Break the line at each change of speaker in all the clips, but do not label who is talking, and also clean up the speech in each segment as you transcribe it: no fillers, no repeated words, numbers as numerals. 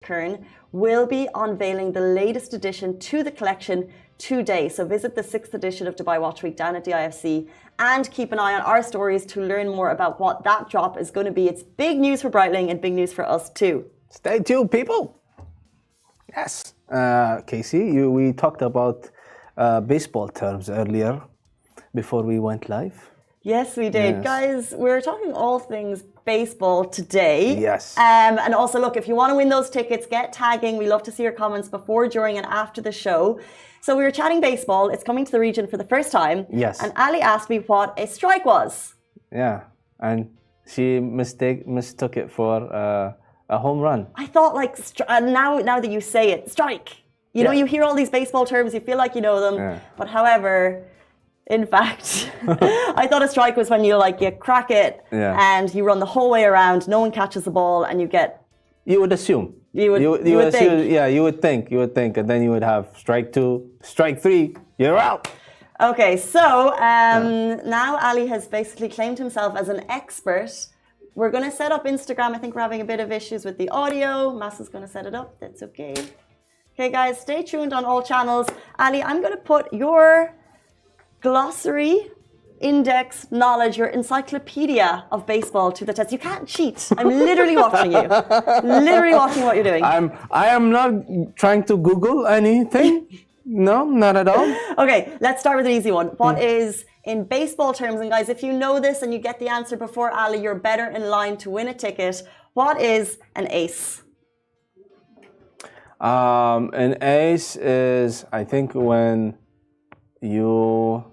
Kern will be unveiling the latest addition to the collection today. So visit the 6th edition of Dubai Watch Week down at the IFC and keep an eye on our stories to learn more about what that drop is going to be. It's big news for Breitling and big news for us too.
Stay tuned, people. Yes. Casey, we talked about baseball terms earlier before we went live.
Yes, we did.
Yes.
Guys, we're talking all things baseball today.
Yes.
And also, look, if you want to win those tickets, get tagging. We love to see your comments before, during, and after the show. So we were chatting baseball. It's coming to the region for the first time.
Yes.
And Ali asked me what a strike was.
Yeah. And she mistook it for a home run.
I thought, like, now that you say it, strike. You know, you hear all these baseball terms, you feel like you know them.
Yeah.
But however, in fact, I thought a strike was when you crack it and you run the whole way around, no one catches the ball, and you get...
You would assume.
You would think.
Yeah, you would think. And then you would have strike 2, strike 3, you're out.
Okay, so now Ali has basically claimed himself as an expert. We're going to set up Instagram. I think we're having a bit of issues with the audio. Massa's going to set it up. That's okay. Okay, guys, stay tuned on all channels. Ali, I'm going to put your glossary, index, knowledge, your encyclopedia of baseball to the test. You can't cheat. I'm literally watching you. Literally watching what you're doing.
I am not trying to Google anything. No, not at all.
Okay, let's start with an easy one. What is, in baseball terms, and guys, if you know this and you get the answer before Ali, you're better in line to win a ticket. What is an ace?
An ace is, I think, when you...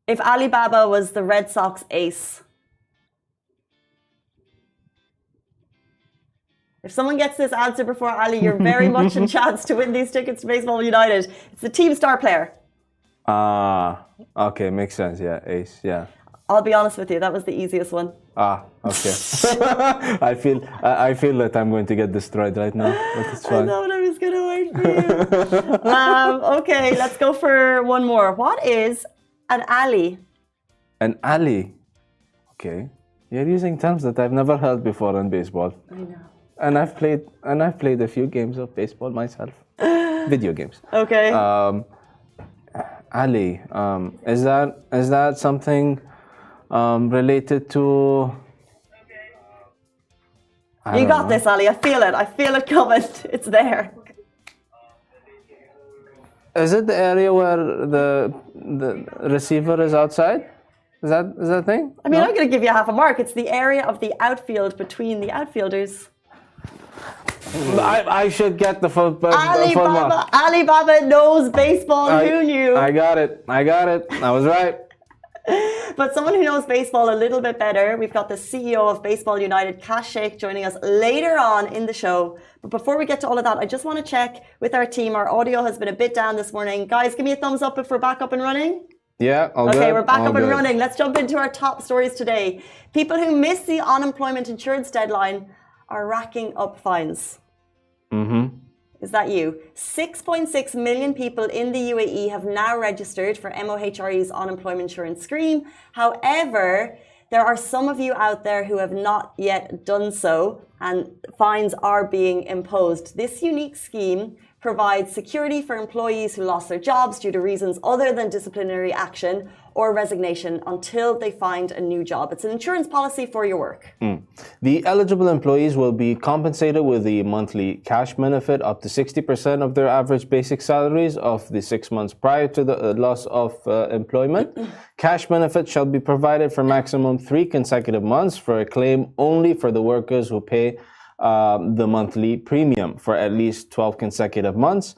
If Alibaba was the Red Sox ace. If someone gets this answer before Ali, you're very much in chance to win these tickets to Baseball United. It's the team star player.
Okay, makes sense. Yeah, ace. Yeah.
I'll be honest with you, that was the easiest one.
Okay. I feel that I'm going to get destroyed right now, but it's fine.
I thought I was gonna wait for you. Okay, let's go for one more. What is an alley?
An alley. Okay. You're using terms that I've never heard before in baseball.
I know.
And I've played a few games of baseball myself. Video games.
Okay.
Alley. Is that something related to...
You got this, Ali. I feel it. I feel it coming. It's there.
Is it the area where the receiver is outside? Is that thing?
I mean, I'm going to give you half a mark. It's the area of the outfield between the outfielders.
I should get the full mark.
Alibaba knows baseball. Who knew?
I got it. I was right.
But someone who knows baseball a little bit better, we've got the CEO of Baseball United, Kash Sheikh, joining us later on in the show. But before we get to all of that, I just want to check with our team. Our audio has been a bit down this morning. Guys, give me a thumbs up if we're back up and running.
Yeah, all good.
Okay, we're back up and running. Let's jump into our top stories today. People who miss the unemployment insurance deadline are racking up fines.
Mm-hmm.
Is that you? 6.6 million people in the UAE have now registered for MOHRE's unemployment insurance scheme. However, there are some of you out there who have not yet done so, and fines are being imposed. This unique scheme provides security for employees who lost their jobs due to reasons other than disciplinary action or resignation until they find a new job. It's an insurance policy for your work.
The eligible employees will be compensated with the monthly cash benefit up to 60% of their average basic salaries of the 6 months prior to the loss of employment. Cash benefit shall be provided for maximum 3 consecutive months for a claim only for the workers who pay the monthly premium for at least 12 consecutive months.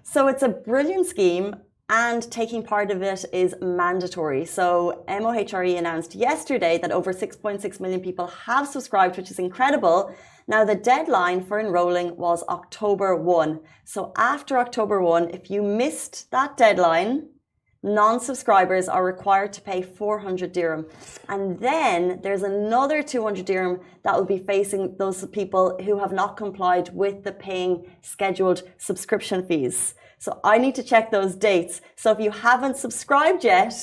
So it's a brilliant scheme, and taking part of it is mandatory. So MOHRE announced yesterday that over 6.6 million people have subscribed, which is incredible. Now, the deadline for enrolling was October 1. So after October 1, if you missed that deadline, non-subscribers are required to pay 400 dirham. And then there's another 200 dirham that will be facing those people who have not complied with the paying scheduled subscription fees. So I need to check those dates. So if you haven't subscribed yet,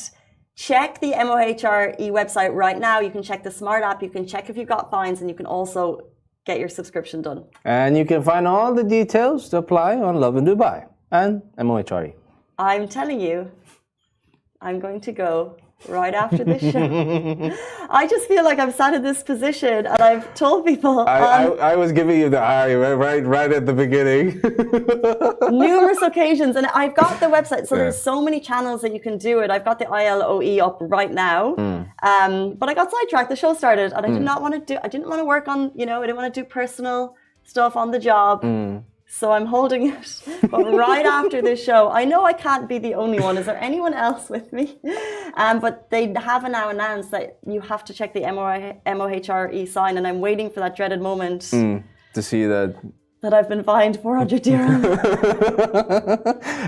check the MOHRE website right now. You can check the smart app. You can check if you've got fines, and you can also get your subscription done.
And you can find all the details to apply on Lovin Dubai and MOHRE.
I'm telling you, I'm going to go right after this show. I just feel like I'm sat in this position, and I've told people
I was giving you the eye right at the beginning.
numerous occasions, and I've got the website, so there's so many channels that you can do it. I've got the ILOE up right now, but I got sidetracked. The show started, and I did not want to do. I didn't want to work on, I didn't want to do personal stuff on the job. So I'm holding it. But right after this show, I know I can't be the only one. Is there anyone else with me? But they have now announced that you have to check the MOHRE sign, and I'm waiting for that dreaded moment
to see that
I've been fined 400 dirham.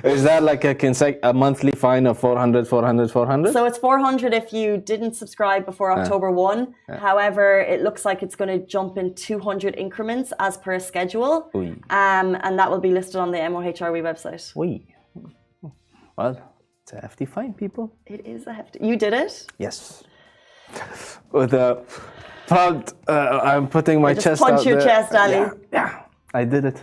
Is that like a monthly fine of 400?
So it's 400 if you didn't subscribe before October 1. However, it looks like it's going to jump in 200 increments as per schedule. And that will be listed on the MOHRE website.
Well, it's a hefty fine, people.
It is a hefty. You did it?
Yes. With a proud, I'm putting my chest out there.
Punch your chest, Ali.
Yeah. I did it.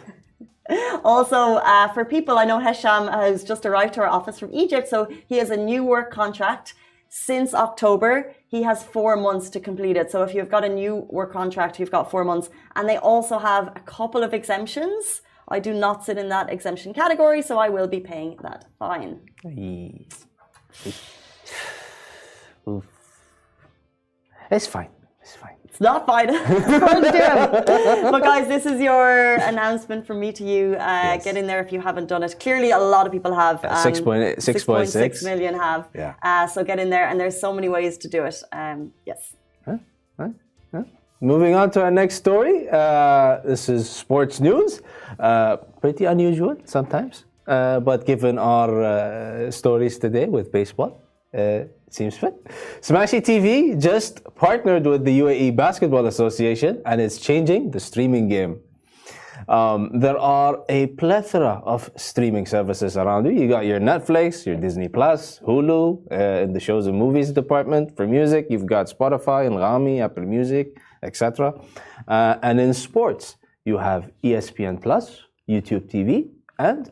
Also, for people, I know Hesham has just arrived to our office from Egypt, so he has a new work contract since October. He has 4 months to complete it. So if you've got a new work contract, you've got 4 months. And they also have a couple of exemptions. I do not sit in that exemption category, so I will be paying that fine.
It's fine.
It's not fine. But guys, this is your announcement from me to you. Get in there if you haven't done it. Clearly, a lot of people have. 6.6 million have.
Yeah.
So get in there, and there's so many ways to do it. Yes.
Moving on to our next story. This is sports news. Pretty unusual sometimes, but given our stories today with baseball, seems fit. Smashy TV just partnered with the UAE Basketball Association, and it's changing the streaming game. There are a plethora of streaming services around you. You got your Netflix, your Disney Plus, Hulu, in the shows and movies department. For music, you've got Spotify, Anghami, Apple Music, etc. And in sports, you have ESPN Plus, YouTube TV, and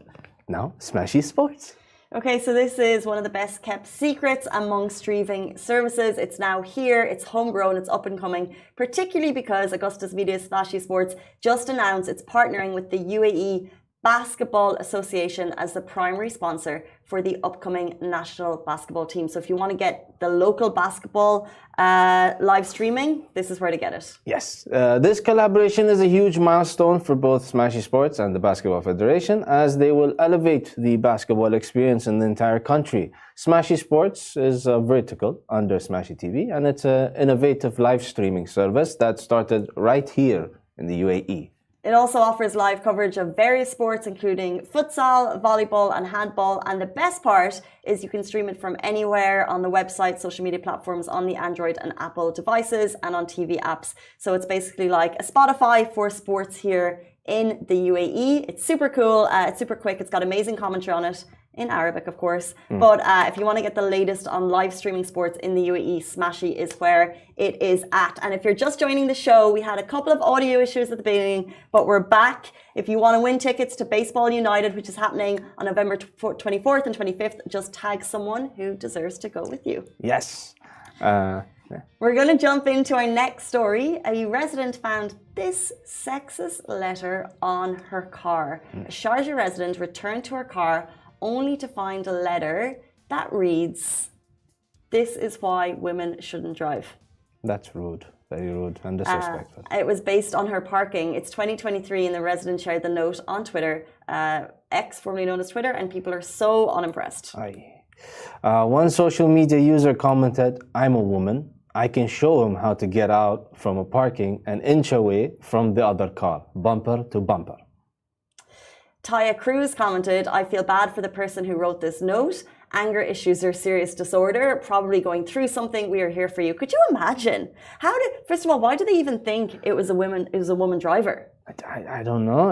now Smashy Sports.
Okay, so this is one of the best kept secrets among streaming services. It's now here, it's homegrown, it's up and coming, particularly because Augustus Media's Smashy Sports just announced it's partnering with the UAE Basketball Association as the primary sponsor for the upcoming national basketball team. So if you want to get the local basketball live streaming, this is where to get it.
Yes, this collaboration is a huge milestone for both Smashy Sports and the Basketball Federation, as they will elevate the basketball experience in the entire country. Smashy Sports is a vertical under Smashy TV, and it's an innovative live streaming service that started right here in the UAE.
It also offers live coverage of various sports, including futsal, volleyball, and handball. And the best part is you can stream it from anywhere on the website, social media platforms, on the Android and Apple devices, and on TV apps. So it's basically like a Spotify for sports here in the UAE. It's super cool. It's super quick. It's got amazing commentary on it. In Arabic, of course. But if you want to get the latest on live streaming sports in the UAE, Smashy is where it is at. And if you're just joining the show, we had a couple of audio issues at the beginning, but we're back. If you want to win tickets to Baseball United, which is happening on November 24th and 25th, just tag someone who deserves to go with you.
Yes.
We're going to jump into our next story. A resident found this sexist letter on her car. A Sharjah resident returned to her car only to find a letter that reads, "This is why women shouldn't drive."
That's rude. Very rude and disrespectful.
It was based on her parking. It's 2023 and the resident shared the note on Twitter, X, formerly known as Twitter, and people are so unimpressed.
One social media user commented, "I'm a woman. I can show him how to get out from a parking an inch away from the other car, bumper to bumper."
Taya Cruz commented, "I feel bad for the person who wrote this note. Anger issues are serious disorder, probably going through something. We are here for you." Could you imagine? First of all, why do they even think it was a woman driver?
I don't know.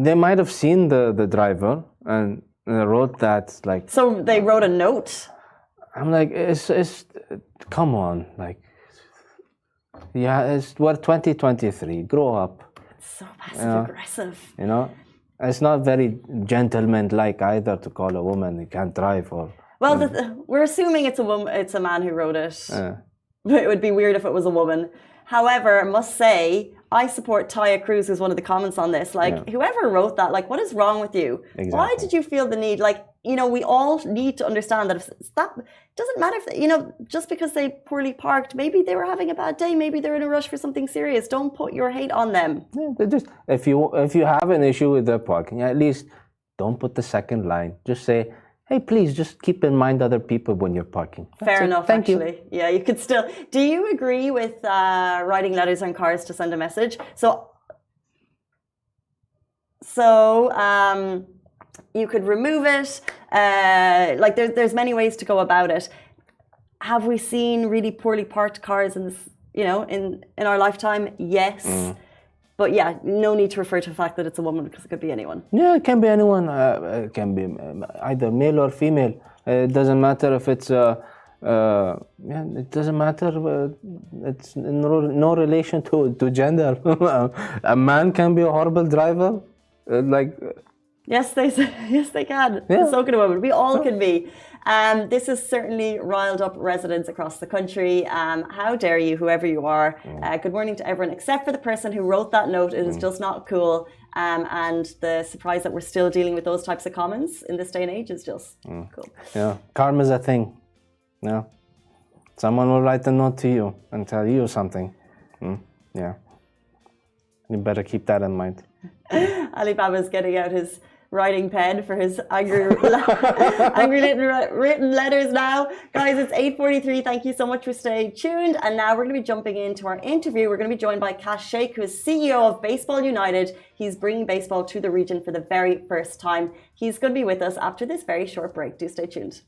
They might have seen the driver, and wrote that, like,
So they wrote a note.
I'm like, it's come on, like, yeah, it's what 2023. Grow up.
It's so passive aggressive.
You know, it's not very gentleman-like either to call a woman you can't drive or.
Well, we're assuming it's a woman. It's a man who wrote it. It would be weird if it was a woman. However, I must say, I support Taya Cruz, who's one of the comments on this. Like, whoever wrote that, like, what is wrong with you?
Exactly.
Why did you feel the need? Like, you know, we all need to understand that if that doesn't matter if, you know, just because they poorly parked, maybe they were having a bad day, maybe they're in a rush for something serious. Don't put your hate on them.
Yeah, just if you have an issue with their parking, at least don't put the second line. Just say, hey, please just keep in mind other people when you're parking.
Fair enough,
Thank
actually.
you.
Yeah, you could still. Do you agree with writing letters on cars to send a message? So you could remove it. Like there's many ways to go about it. Have we seen really poorly parked cars in this, you know, in our lifetime? Yes. But yeah, no need to refer to the fact that it's a woman because it could be anyone.
Yeah, it can be anyone. It can be either male or female. It doesn't matter if it's it doesn't matter. It's no relation to gender. A man can be a horrible driver.
Yes, they can.
Yeah.
So can a woman. We all can be. This has certainly riled up residents across the country. How dare you, whoever you are. Good morning to everyone, except for the person who wrote that note. It is just not cool. And the surprise that we're still dealing with those types of comments in this day and age is just cool.
Yeah, karma's a thing. Yeah, someone will write a note to you and tell you something. Yeah, you better keep that in mind.
Alibaba's getting out his writing pen for his angry written letters now. Guys, it's 8:43. Thank you so much for staying tuned. And now we're going to be jumping into our interview. We're going to be joined by Kash Sheikh, who is CEO of Baseball United. He's bringing baseball to the region for the very first time. He's going to be with us after this very short break. Do stay tuned.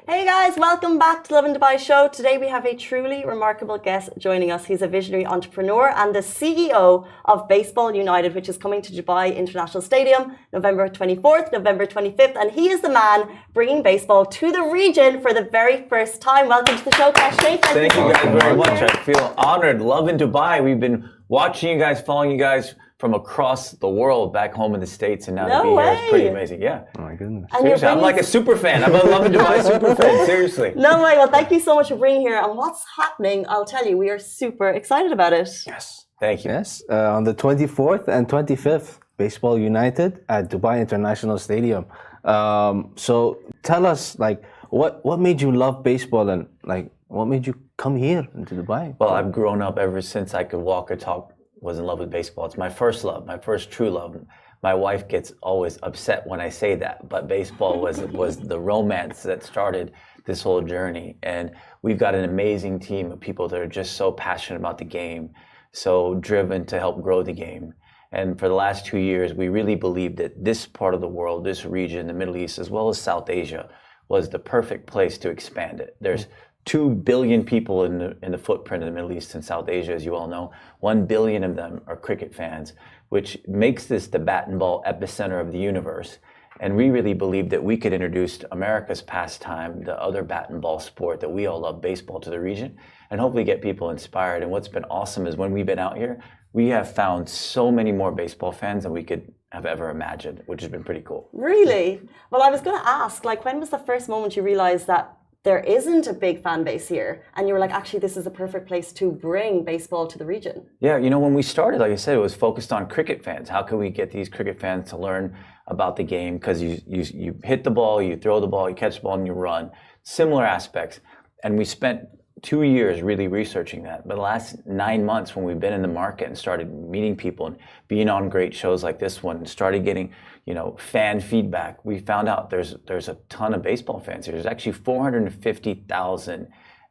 Hey guys, welcome back to Lovin Dubai show. Today we have a truly remarkable guest joining us. He's a visionary entrepreneur and the CEO of Baseball United, which is coming to Dubai International Stadium November 24th, November 25th. And he is the man bringing baseball to the region for the very first time. Welcome to the show, Kashmir.
Thank you guys very much. I feel honored. Lovin Dubai. We've been watching you guys, following you guys from across the world back home in the States, and now to be here is pretty amazing. Yeah.
Oh my goodness.
Seriously, I'm like a super fan. I'm a Lovin Dubai super fan. Seriously.
No way. Well, thank you so much for being here. And what's happening, I'll tell you, we are super excited about it.
Yes. Thank you.
Yes, on the 24th and 25th, Baseball United at Dubai International Stadium. So tell us, like, what made you love baseball and, like, what made you come here into Dubai?
Well, I've grown up ever since I could walk or talk, was in love with baseball. It's my first love, my first true love. My wife gets always upset when I say that, but baseball was the romance that started this whole journey. And we've got an amazing team of people that are just so passionate about the game, so driven to help grow the game. And for the last 2 years, we really believed that this part of the world, this region, the Middle East, as well as South Asia, was the perfect place to expand it. There's 2 billion people in the footprint of the Middle East and South Asia, as you all know. 1 billion of them are cricket fans, which makes this the bat and ball epicenter of the universe. And we really believed that we could introduce America's pastime, the other bat and ball sport that we all love, baseball, to the region, and hopefully get people inspired. And what's been awesome is when we've been out here, we have found so many more baseball fans than we could have ever imagined, which has been pretty cool.
Really? Well, I was going to ask, like, when was the first moment you realized that there isn't a big fan base here, and you were like, actually, this is the perfect place to bring baseball to the region?
Yeah, you know, when we started, like I said, it was focused on cricket fans. How can we get these cricket fans to learn about the game? Because you hit the ball, you throw the ball, you catch the ball, and you run. Similar aspects. And we spent 2 years really researching that. But the last 9 months, when we've been in the market and started meeting people and being on great shows like this one and started getting, you know, fan feedback, we found out there's a ton of baseball fans here. There's actually 450,000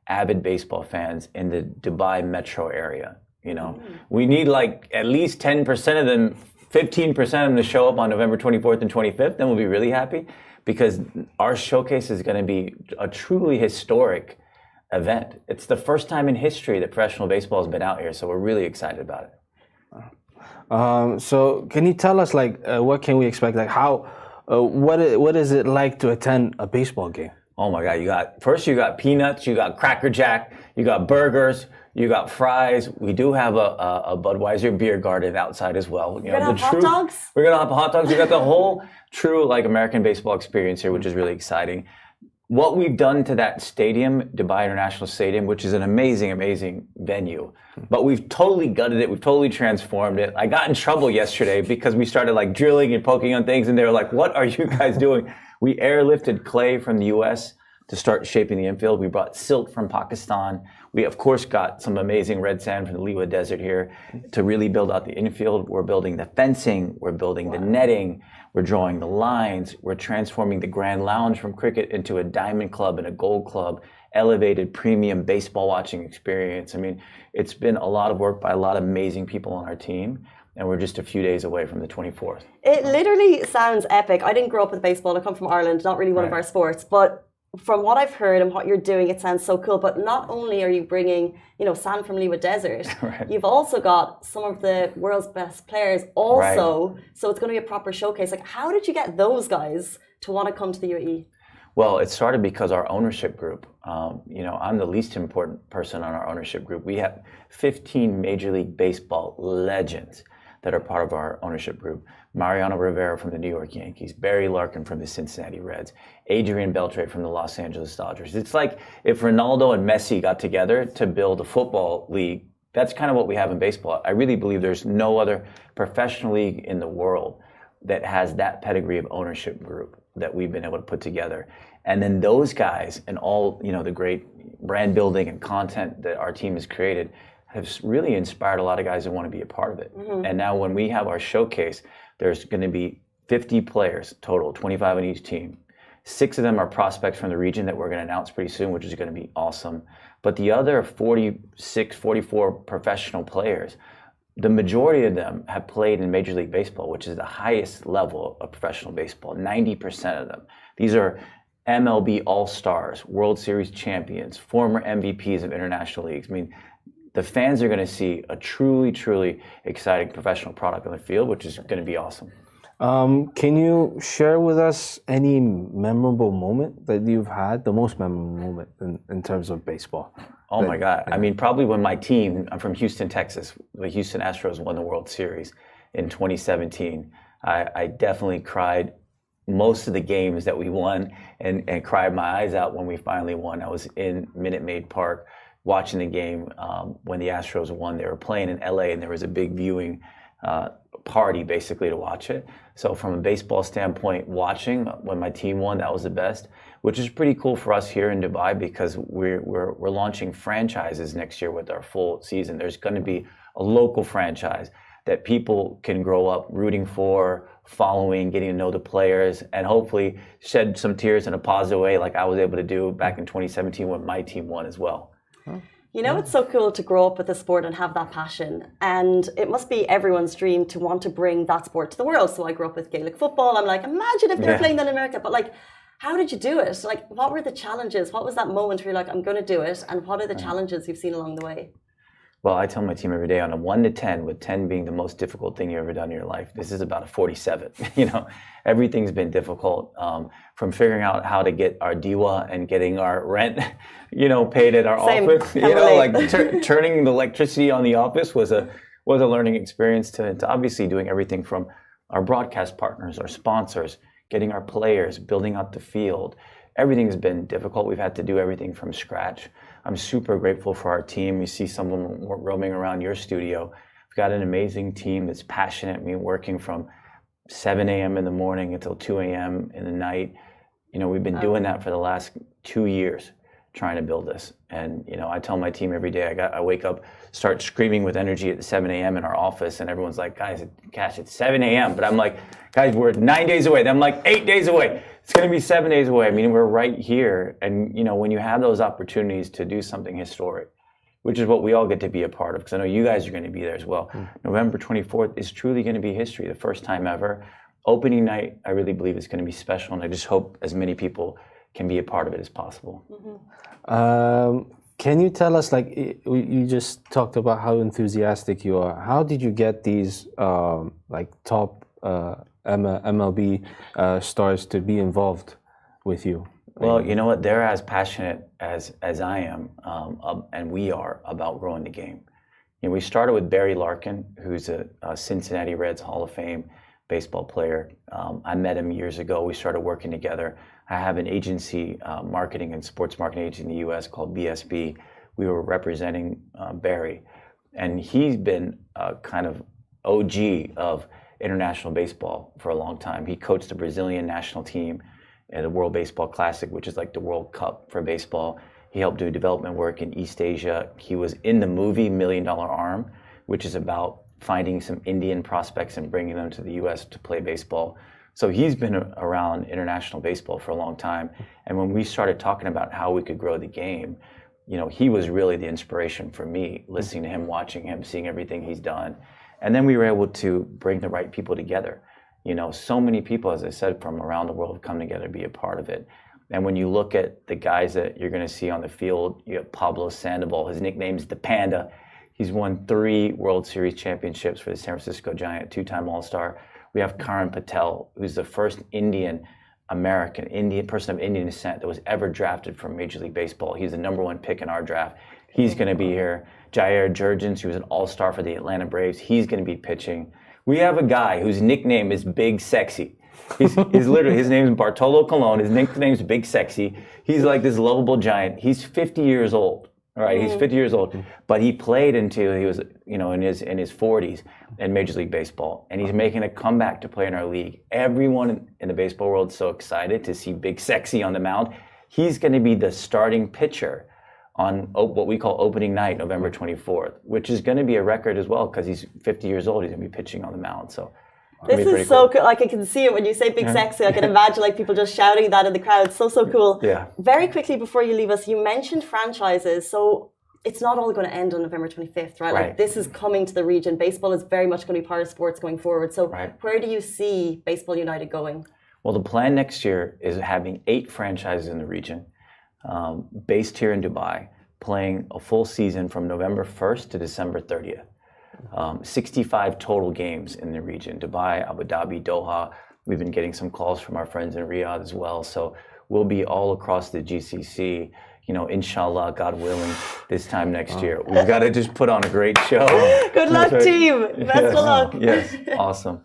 avid baseball fans in the Dubai metro area. You know, we need like at least 10% of them, 15% of them to show up on November 24th and 25th. Then we'll be really happy, because our showcase is going to be a truly historic event. It's the first time in history that professional baseball has been out here, so we're really excited about it.
So can you tell us, like, what can we expect? Like, what is it like to attend a baseball game?
Oh my God, you got peanuts, you got Cracker Jack, you got burgers, you got fries. We do have a Budweiser beer garden outside as well. You
know,
the
hot dogs?
We're gonna have hot dogs. We got the whole true like American baseball experience here, which is really exciting. What we've done to that stadium, Dubai International Stadium, which is an amazing, amazing venue, but we've totally gutted it. We've totally transformed it. I got in trouble yesterday because we started like drilling and poking on things, and they were like, "What are you guys doing?" We airlifted clay from the U.S. to start shaping the infield. We brought silt from Pakistan. We, of course, got some amazing red sand from the Liwa Desert here to really build out the infield. We're building the fencing. We're building the netting. We're drawing the lines. We're transforming the Grand Lounge from cricket into a diamond club and a gold club, elevated premium baseball watching experience. I mean, it's been a lot of work by a lot of amazing people on our team, and we're just a few days away from the 24th.
It literally sounds epic. I didn't grow up with baseball. I come from Ireland, not really one of our sports, but from what I've heard and what you're doing, it sounds so cool. But not only are you bringing, you know, sand from Liwa Desert, you've also got some of the world's best players also. So it's going to be a proper showcase. Like, how did you get those guys to want to come to the UAE?
Well, it started because our ownership group, you know, I'm the least important person on our ownership group. We have 15 Major League Baseball legends that are part of our ownership group. Mariano Rivera from the New York Yankees, Barry Larkin from the Cincinnati Reds, Adrian Beltre from the Los Angeles Dodgers. It's like if Ronaldo and Messi got together to build a football league, that's kind of what we have in baseball. I really believe there's no other professional league in the world that has that pedigree of ownership group that we've been able to put together. And then those guys and all, you know, the great brand building and content that our team has created have really inspired a lot of guys that want to be a part of it. And now when we have our showcase, there's going to be 50 players total, 25 on each team. 6 of them are prospects from the region that we're going to announce pretty soon, which is going to be awesome. But the other 46, 44 professional players, the majority of them have played in Major League Baseball, which is the highest level of professional baseball, 90% of them. These are MLB All-Stars, World Series champions, former MVPs of international leagues. I mean, the fans are going to see a truly, truly exciting professional product on the field, which is going to be awesome.
Can you share with us any memorable moment that you've had, the most memorable moment in terms of baseball?
Oh my God. I mean, probably when my team, I'm from Houston, Texas, the Houston Astros won the World Series in 2017. I definitely cried most of the games that we won and cried my eyes out when we finally won. I was in Minute Maid Park watching the game when the Astros won. They were playing in LA and there was a big viewing party basically to watch it. So from a baseball standpoint, watching when my team won, that was the best, which is pretty cool for us here in Dubai because we're launching franchises next year with our full season. There's going to be a local franchise that people can grow up rooting for, following, getting to know the players, and hopefully shed some tears in a positive way like I was able to do back in 2017 when my team won as well.
You know, it's so cool to grow up with the sport and have that passion. And it must be everyone's dream to want to bring that sport to the world. So I grew up with Gaelic football. I'm like, imagine if they were playing that in America. But like, how did you do it? Like, what were the challenges? What was that moment where you're like, I'm going to do it? And what are the challenges you've seen along the way?
Well, I tell my team every day on a 1 to 10, with 10 being the most difficult thing you've ever done in your life. This is about a 47. You know, everything's been difficult, from figuring out how to get our diwa and getting our rent, you know, paid at our office. You know, like turning the electricity on the office was a learning experience to obviously doing everything from our broadcast partners, our sponsors, getting our players, building out the field. Everything's been difficult. We've had to do everything from scratch. I'm super grateful for our team. You see someone roaming around your studio. We've got an amazing team that's passionate. I mean, working from 7 a.m. in the morning until 2 a.m. in the night. You know, we've been doing that for the last 2 years, trying to build this. And, you know, I tell my team every day, I wake up, start screaming with energy at 7 a.m. in our office, and everyone's like, guys, Cash, it's 7 a.m. But I'm like, guys, we're 9 days away. Then I'm like, 8 days away. It's going to be 7 days away. I mean, we're right here. And, you know, when you have those opportunities to do something historic, which is what we all get to be a part of, because I know you guys are going to be there as well. November 24th is truly going to be history, the first time ever. Opening night, I really believe it's going to be special. And I just hope as many people can be a part of it as possible.
Can you tell us, like, you just talked about how enthusiastic you are. How did you get these, like, top MLB stars to be involved with you?
Well, you know what? They're as passionate as I am, and we are about growing the game. You know, we started with Barry Larkin, who's a Cincinnati Reds Hall of Fame baseball player. I met him years ago. We started working together. I have an agency, marketing and sports marketing agency in the U.S. called BSB. We were representing Barry, and he's been kind of OG of international baseball for a long time. He coached the Brazilian national team at the World Baseball Classic, which is like the World Cup for baseball. He helped do development work in East Asia. He was in the movie $1 Million Arm, which is about finding some Indian prospects and bringing them to the U.S. to play baseball. So he's been around international baseball for a long time. And when we started talking about how we could grow the game, you know, he was really the inspiration for me, listening to him, watching him, seeing everything he's done. And then we were able to bring the right people together. You know, so many people, as I said, from around the world have come together to be a part of it. And when you look at the guys that you're going to see on the field, you have Pablo Sandoval. His nickname's the Panda. He's won 3 World Series championships for the San Francisco Giant, 2-time All-Star. We have Karan Patel, who's the first Indian person of Indian descent that was ever drafted from Major League Baseball. He's the #1 pick in our draft. He's going to be here. Jair Jurgens, who was an all-star for the Atlanta Braves, he's going to be pitching. We have a guy whose nickname is Big Sexy. He's literally, his name is Bartolo Colon. His nickname is Big Sexy. He's like this lovable giant. He's 50 years old. All right, he's 50 years old, but he played until he was, you know, in his 40s in Major League Baseball, and he's making a comeback to play in our league. Everyone in the baseball world is so excited to see Big Sexy on the mound. He's going to be the starting pitcher on what we call opening night, November 24th, which is going to be a record as well because he's 50 years old. He's going to be pitching on the mound. So
this is so cool. Like, I can see it when you say Big Sexy. I can imagine like people just shouting that in the crowd. So cool.
Yeah.
Very quickly before you leave us, you mentioned franchises. So it's not all going to end on November 25th, right? Like, this is coming to the region. Baseball is very much going to be part of sports going forward. So where do you see Baseball United going?
Well, the plan next year is having 8 franchises in the region, based here in Dubai, playing a full season from November 1st to December 30th. 65 total games in the region, Dubai, Abu Dhabi, Doha. We've been getting some calls from our friends in Riyadh as well. So we'll be all across the GCC, inshallah, God willing, this time next year. We've got to just put on a great show.
Good luck, team. Best of luck.
Yes, awesome.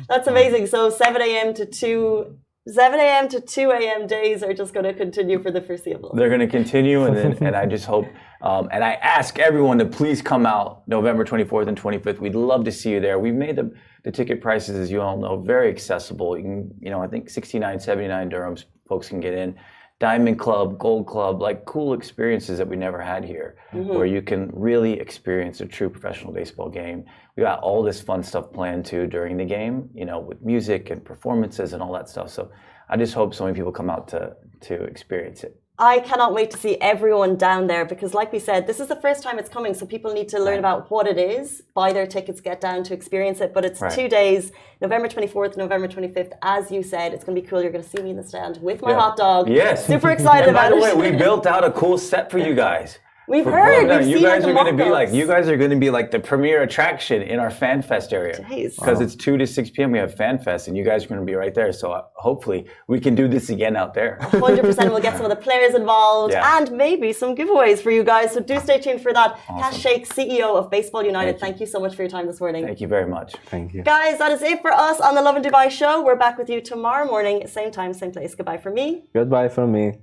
That's amazing. So 7 a.m. to 2 a.m. days are just going to continue for the foreseeable.
They're going to continue, and I just hope, and I ask everyone to please come out November 24th and 25th. We'd love to see you there. We've made the ticket prices, as you all know, very accessible. You can, I think 69, 79 dirhams, folks can get in. Diamond Club, Gold Club, like cool experiences that we never had here, where you can really experience a true professional baseball game. We got all this fun stuff planned too during the game, with music and performances and all that stuff. So I just hope so many people come out to experience it.
I cannot wait to see everyone down there because, like we said, this is the first time it's coming, so people need to learn about what it is, buy their tickets, get down to experience it. But it's 2 days, November 24th, November 25th. As you said, it's going to be cool. You're going to see me in the stand with my hot dog.
Yes.
Super excited about it.
By the way, we built out a cool set for you guys.
We've heard.
You guys are going to be like the premier attraction in our Fan Fest area because it's 2 to 6 p.m. We have Fan Fest, and you guys are going to be right there. So hopefully we can do this again out there.
100%. We'll get some of the players involved and maybe some giveaways for you guys. So do stay tuned for that.
Awesome.
Cash Sheikh, CEO of Baseball United. Thank you so much for your time this morning.
Thank you very much.
Thank you,
guys. That is it for us on the Lovin Dubai show. We're back with you tomorrow morning, same time, same place. Goodbye from me.
Goodbye from me.